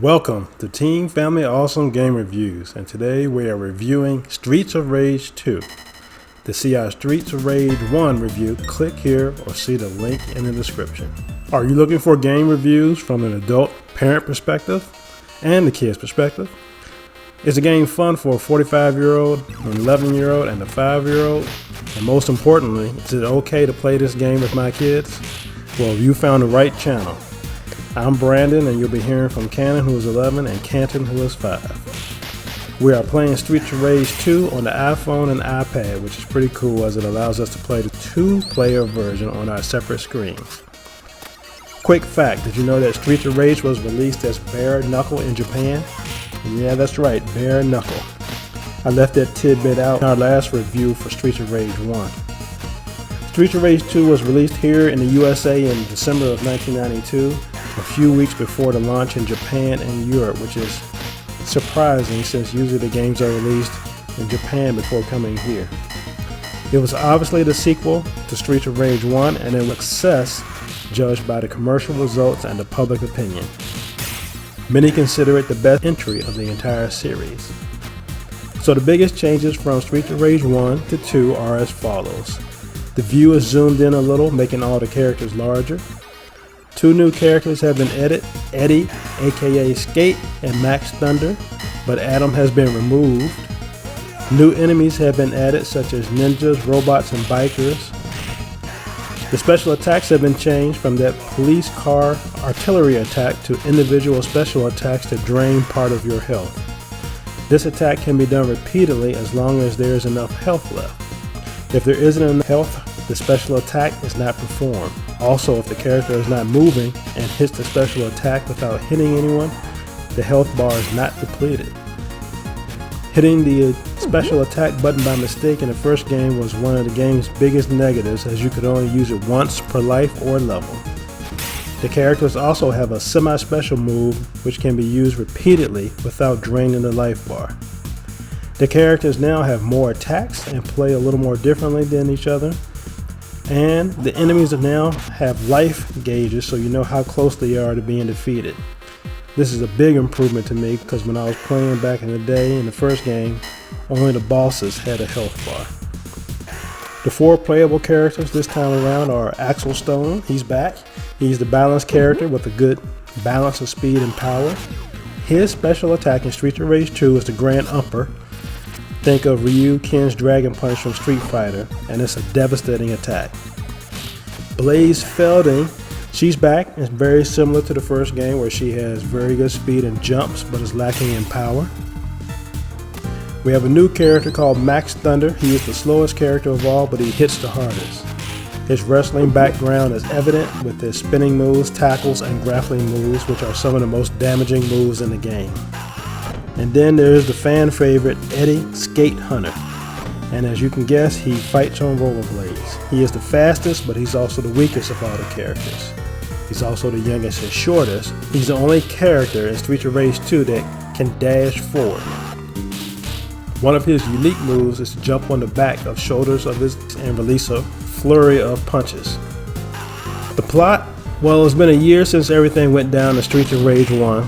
Welcome to Team Family Awesome Game Reviews, and today we are reviewing Streets of Rage 2. To see our Streets of Rage 1 review, click here or see the link in the description. Are you looking for game reviews from an adult parent perspective and the kid's perspective? Is the game fun for a 45-year-old, an 11-year-old, and a 5-year-old? And most importantly, is it okay to play this game with my kids? Well, you found the right channel. I'm Brandon, and you'll be hearing from Cannon, who is 11, and Canton, who is 5. We are playing Streets of Rage 2 on the iPhone and iPad, which is pretty cool as it allows us to play the two-player version on our separate screens. Quick fact, did you know that Streets of Rage was released as Bare Knuckle in Japan? Yeah, that's right, Bare Knuckle. I left that tidbit out in our last review for Streets of Rage 1. Streets of Rage 2 was released here in the USA in December of 1992, a few weeks before the launch in Japan and Europe, which is surprising since usually the games are released in Japan before coming here. It was obviously the sequel to Streets of Rage 1 and a success judged by the commercial results and the public opinion. Many consider it the best entry of the entire series. So the biggest changes from Streets of Rage 1 to 2 are as follows. The view is zoomed in a little, making all the characters larger. Two new characters have been added, Eddie, aka Skate, and Max Thunder, but Adam has been removed. New enemies have been added, such as ninjas, robots, and bikers. The special attacks have been changed from that police car artillery attack to individual special attacks to drain part of your health. This attack can be done repeatedly as long as there is enough health left. If there isn't enough health, the special attack is not performed. Also, if the character is not moving and hits the special attack without hitting anyone, the health bar is not depleted. Hitting the special attack button by mistake in the first game was one of the game's biggest negatives, as you could only use it once per life or level. The characters also have a semi-special move which can be used repeatedly without draining the life bar. The characters now have more attacks and play a little more differently than each other. And the enemies now have life gauges, so you know how close they are to being defeated. This is a big improvement to me because when I was playing back in the day in the first game, only the bosses had a health bar. The four playable characters this time around are Axel Stone, he's back. He's the balanced character with a good balance of speed and power. His special attack in Streets of Rage 2 is the Grand Umper. Think of Ryu Ken's Dragon Punch from Street Fighter, and it's a devastating attack. Blaze Felding, she's back. It's very similar to the first game where she has very good speed and jumps, but is lacking in power. We have a new character called Max Thunder. He is the slowest character of all, but he hits the hardest. His wrestling background is evident with his spinning moves, tackles, and grappling moves, which are some of the most damaging moves in the game. And then there's the fan favorite Eddie Skate Hunter. And as you can guess, he fights on rollerblades. He is the fastest, but he's also the weakest of all the characters. He's also the youngest and shortest. He's the only character in Streets of Rage 2 that can dash forward. One of his unique moves is to jump on the back of shoulders of his and release a flurry of punches. The plot? Well, it's been a year since everything went down in Streets of Rage 1.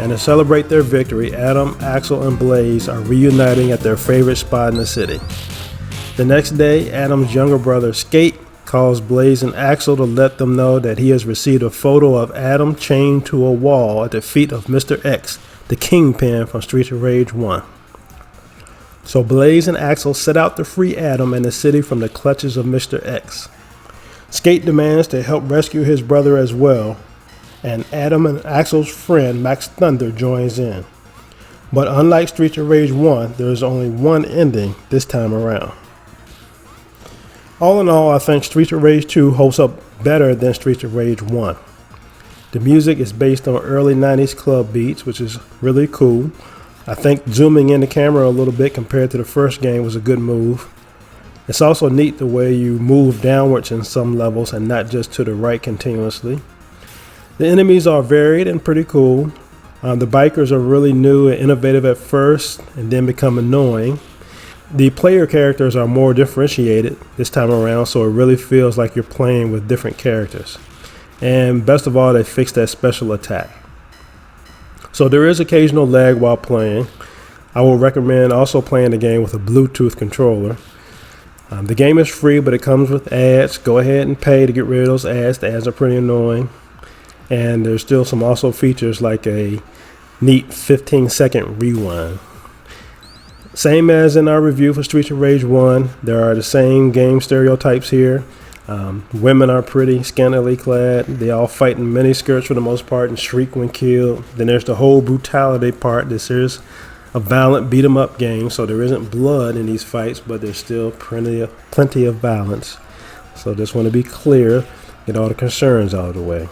And to celebrate their victory, Adam, Axel, and Blaze are reuniting at their favorite spot in the city. The next day, Adam's younger brother, Skate, calls Blaze and Axel to let them know that he has received a photo of Adam chained to a wall at the feet of Mr. X, the Kingpin from Streets of Rage 1. So Blaze and Axel set out to free Adam and the city from the clutches of Mr. X. Skate demands to help rescue his brother as well, and Adam and Axel's friend Max Thunder joins in. But unlike Streets of Rage 1, there is only one ending this time around. All in all, I think Streets of Rage 2 holds up better than Streets of Rage 1. The music is based on early 90s club beats, which is really cool. I think zooming in the camera a little bit compared to the first game was a good move. It's also neat the way you move downwards in some levels and not just to the right continuously. The enemies are varied and pretty cool. The bikers are really new and innovative at first and then become annoying. The player characters are more differentiated this time around, so it really feels like you're playing with different characters. And best of all, they fixed that special attack. So there is occasional lag while playing. I will recommend also playing the game with a Bluetooth controller. The game is free, but it comes with ads. Go ahead and pay to get rid of those ads. The ads are pretty annoying. And there's still some also features like a neat 15-second rewind. Same as in our review for Streets of Rage 1, there are the same game stereotypes here. Women are pretty scantily clad. They all fight in miniskirts for the most part and shriek when killed. Then there's the whole brutality part. This is a violent beat 'em up game, so there isn't blood in these fights, but there's still plenty of violence. So just want to be clear, get all the concerns out of the way.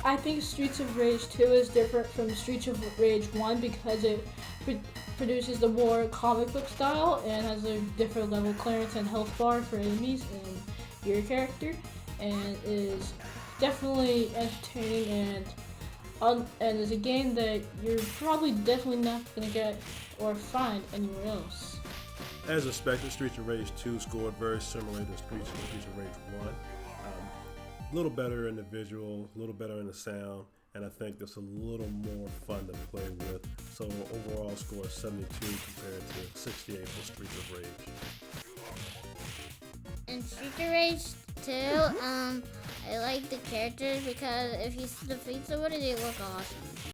I think Streets of Rage 2 is different from Streets of Rage 1 because it produces the more comic book style and has a different level clearance and health bar for enemies and your character, and is definitely entertaining and is a game that you're probably definitely not going to get or find anywhere else. As expected, Streets of Rage 2 scored very similarly to Streets of Rage 1. A little better in the visual, a little better in the sound, and I think there's a little more fun to play with. So overall score is 72 compared to 68 for Streets of Rage. In Streets of Rage 2, I like the characters because if you defeat somebody, they look awesome.